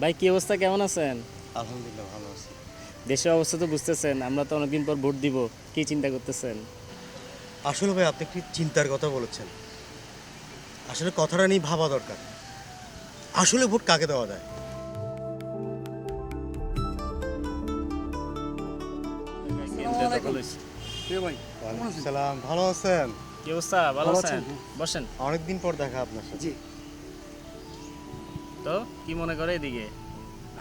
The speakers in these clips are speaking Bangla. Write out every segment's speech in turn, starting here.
ভাই কি অবস্থা, কেমন আছেন? আলহামদুলিল্লাহ ভালো আছি। দেশের অবস্থা তো বুঝতেছেন, আমরা তো অনেকদিন পর ভোট দিব। কি চিন্তা করতেছেন? আসলে ভাই আপনি একটি চিন্তার কথা বলেছেন। আসলে কথাটা নিয়ে ভাবা দরকার। আসলে ভোট কাকে দেওয়া যায়? কেন্দ্রে দখল হইছে। সালাম, ভালো আছেন? কি অবস্থা, ভালো ভালো আছেন? আছেন? বসেন। অনেকদিন পর দেখা আপনার সাথে। জি, তো কি মনে করে এদিকে?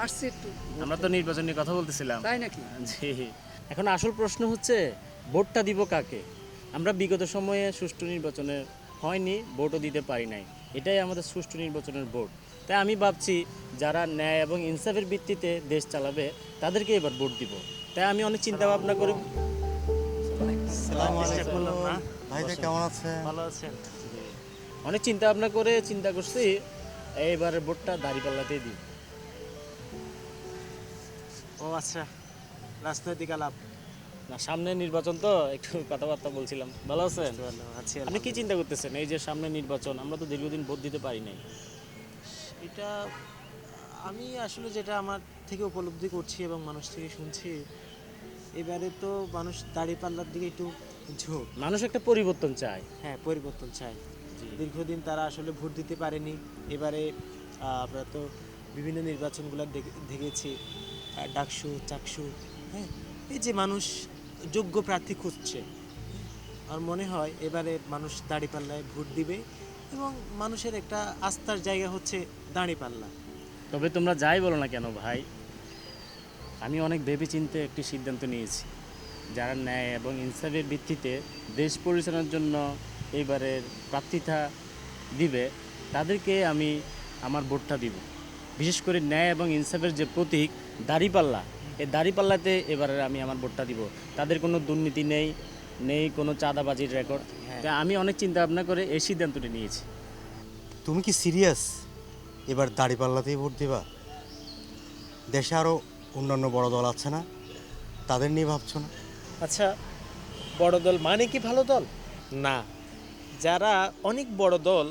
আসছি একটু। আমরা তো নির্বাচন নিয়ে কথা বলতেছিলাম। তাই নাকি? জি। এখন আসল প্রশ্ন হচ্ছে ভোটটা দিব কাকে? আমরা বিগত সময়ে সুষ্ঠু নির্বাচনে হয়নি, ভোটও দিতে পারি নাই। এটাই আমাদের সুষ্ঠু নির্বাচনের ভোট। তাই আমি ভাবছি যারা ন্যায় এবং ইনসাফের ভিত্তিতে দেশ চালাবে তাদেরকে এবার ভোট দিব। তাই আমি অনেক চিন্তা ভাবনা করে আসসালামু চেষ্টা করলাম না। আলাইকুম। ভাইজান বসেন। কেমন আছেন? ভালো আছেন? জি। অনেক চিন্তা ভাবনা করে চিন্তা করছি এইবারের ভোটটা দাঁড়িপাল্লাতেই দিই। ও আচ্ছা, রাজনৈতিক আলাপ। না, সামনে নির্বাচন তো একটু কথাবার্তা বলছিলাম। ভালো আছেন? আছি আপনি কি চিন্তা করতেছেন এই যে সামনে নির্বাচন, আমরা তো দীর্ঘদিন ভোট দিতে পারি নাই? এটা আমি আসলে যেটা আমার থেকে উপলব্ধি করছি এবং মানুষ থেকে শুনছি, এবারে তো মানুষ দাঁড়িপাল্লার দিকে একটু ঝোঁক। মানুষ একটা পরিবর্তন চায়। হ্যাঁ, পরিবর্তন চাই। জি। দীর্ঘদিন তারা আসলে ভোট দিতে পারেনি। এবারে আমরা তো বিভিন্ন নির্বাচনগুলো দেখেছি, ডাকসু চাকসু। হ্যাঁ, এই যে মানুষ যোগ্য প্রার্থী খুঁজছে, আর মনে হয় এবারে মানুষ দাঁড়িপাল্লায় ভোট দিবে এবং মানুষের একটা আস্থার জায়গা হচ্ছে দাঁড়িপাল্লা। তবে তোমরা যাই বলো না কেন ভাই, আমি অনেক ভেবেচিন্তে একটি সিদ্ধান্ত নিয়েছি। যারা ন্যায় এবং ইনসাফের ভিত্তিতে দেশ পরিচালনার জন্য এইবারের প্রার্থিতা দিবে তাদেরকে আমি আমার ভোটটা দিব। বিশেষ করে ন্যায় এবং ইনসাফের যে প্রতীক দাড়িপাল্লা, এই দাড়িপাল্লাতে এবারে আমি আমার ভোটটা দিব। তাদের কোনো দুর্নীতি নেই, নেই কোনো চাঁদাবাজির রেকর্ড। হ্যাঁ। তাই আমি অনেক চিন্তা ভাবনা করে এই সিদ্ধান্তটি নিয়েছি। তুমি কি সিরিয়াস? এবার দাড়িপাল্লাতেই ভোট দিবা? দেশে আরো অন্যান্য বড় দল আছে না? তাদের নিয়ে ভাবছো না? আচ্ছা, বড় দল মানে কি ভালো দল? না, যারা অনেক বড় দল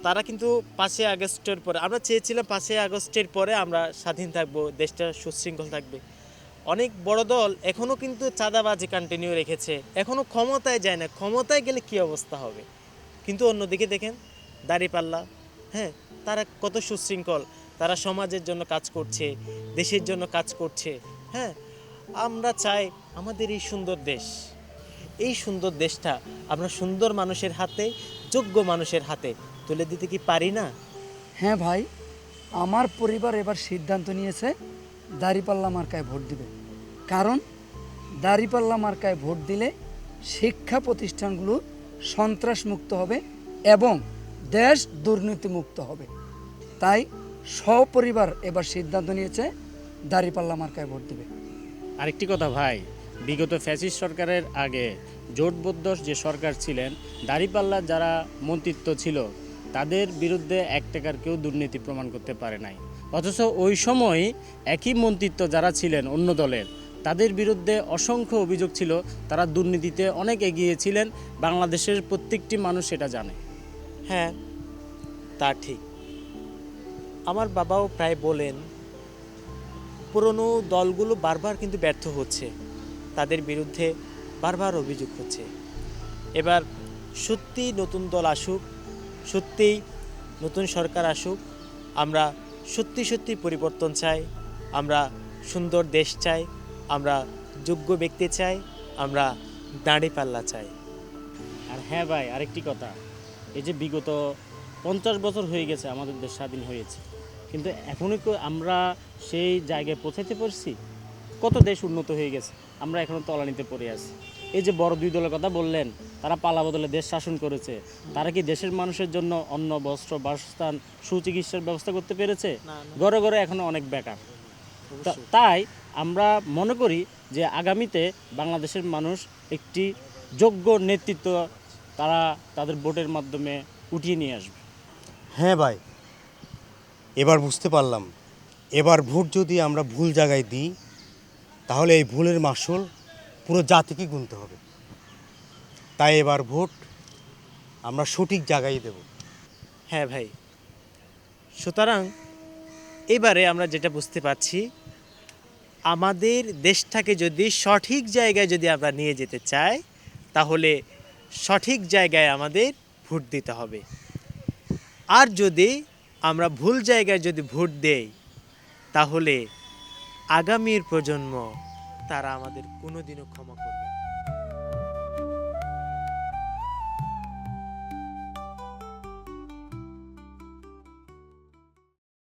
তারা কিন্তু 5ই আগস্টের পরে, আমরা চেয়েছিলাম 5ই আগস্টের পরে আমরা স্বাধীন থাকবো, দেশটা সুশৃঙ্খল থাকবে। অনেক বড় দল এখনও কিন্তু চাঁদাবাজি কন্টিনিউ রেখেছে, এখনও ক্ষমতায় যায় না। ক্ষমতায় গেলে কি অবস্থা হবে? কিন্তু অন্যদিকে দেখেন দাঁড়িপাল্লা, হ্যাঁ, তারা কত সুশৃঙ্খল, তারা সমাজের জন্য কাজ করছে, দেশের জন্য কাজ করছে। হ্যাঁ, আমরা চাই আমাদের এই সুন্দর দেশ, এই সুন্দর দেশটা আমরা সুন্দর মানুষের হাতে, যোগ্য মানুষের হাতে তুলে দিতে কি পারি না? হ্যাঁ ভাই, আমার পরিবার এবার সিদ্ধান্ত নিয়েছে দাঁড়িপাল্লা মার্কায় ভোট দিবে। কারণ দাঁড়িপাল্লা মার্কায় ভোট দিলে শিক্ষা প্রতিষ্ঠানগুলো সন্ত্রাসমুক্ত হবে এবং দেশ দুর্নীতিমুক্ত হবে। তাই সপরিবার এবার সিদ্ধান্ত নিয়েছে দাঁড়িপাল্লা মার্কায় ভোট দিবে। আরেকটি কথা ভাই, বিগত ফ্যাসিস্ট সরকারের আগে জোটবদ্ধ যে সরকার ছিলেন, দাঁড়িপাল্লার যারা মন্ত্রিত্ব ছিল তাদের বিরুদ্ধে এক টাকার কেউ দুর্নীতি প্রমাণ করতে পারে নাই। অথচ ওই সময় একই মন্ত্রিত্ব যারা ছিলেন অন্য দলের, তাদের বিরুদ্ধে অসংখ্য অভিযোগ ছিল, তারা দুর্নীতিতে অনেক এগিয়ে ছিলেন। বাংলাদেশের প্রত্যেকটি মানুষ সেটা জানে। হ্যাঁ, তা ঠিক। আমার বাবাও প্রায় বলেন পুরনো দলগুলো বারবার কিন্তু ব্যর্থ হচ্ছে, তাদের বিরুদ্ধে বারবার অভিযোগ হচ্ছে। এবার সত্যি নতুন দল আসুক, সত্যিই নতুন সরকার আসুক। আমরা সত্যি সত্যি পরিবর্তন চাই, আমরা সুন্দর দেশ চাই, আমরা যোগ্য ব্যক্তি চাই, আমরা দাঁড়িপাল্লা চাই। আর হ্যাঁ ভাই, আরেকটি কথা, এই যে বিগত 50 বছর হয়ে গেছে আমাদের দেশ স্বাধীন হয়েছে, কিন্তু এখনই কি আমরা সেই জায়গায় পৌঁছাতে পারছি? কত দেশ উন্নত হয়ে গেছে, আমরা এখনও তলানিতে পড়ে আছি। এই যে বড় দুই দলের কথা বললেন, তারা পালা বদলে দেশ শাসন করেছে, তারা কি দেশের মানুষের জন্য অন্ন বস্ত্র বাসস্থান সুচিকিৎসার ব্যবস্থা করতে পেরেছে? না, না। ঘরে ঘরে এখনও অনেক বেকার। অবশ্যই। তাই আমরা মনে করি যে আগামীতে বাংলাদেশের মানুষ একটি যোগ্য নেতৃত্ব তারা তাদের ভোটের মাধ্যমে উঠিয়ে নিয়ে আসবে। হ্যাঁ ভাই, এবার বুঝতে পারলাম। এবার ভোট যদি আমরা ভুল জায়গায় দিই তাহলে এই ভুলের মাসুল পুরো জাতিকে গুনতে হবে। তাই এবার ভোট আমরা সঠিক জায়গায় দেব। হ্যাঁ ভাই, সুতরাং এবারে আমরা যেটা বুঝতে পারছি, আমাদের দেশটাকে যদি সঠিক জায়গায় যদি আমরা নিয়ে যেতে চাই, তাহলে সঠিক জায়গায় আমাদের ভোট দিতে হবে। আর যদি আমরা ভুল জায়গায় যদি ভোট দেই, তাহলে আগামীর প্রজন্ম তারা আমাদের কোনোদিনও ক্ষমা করবে না।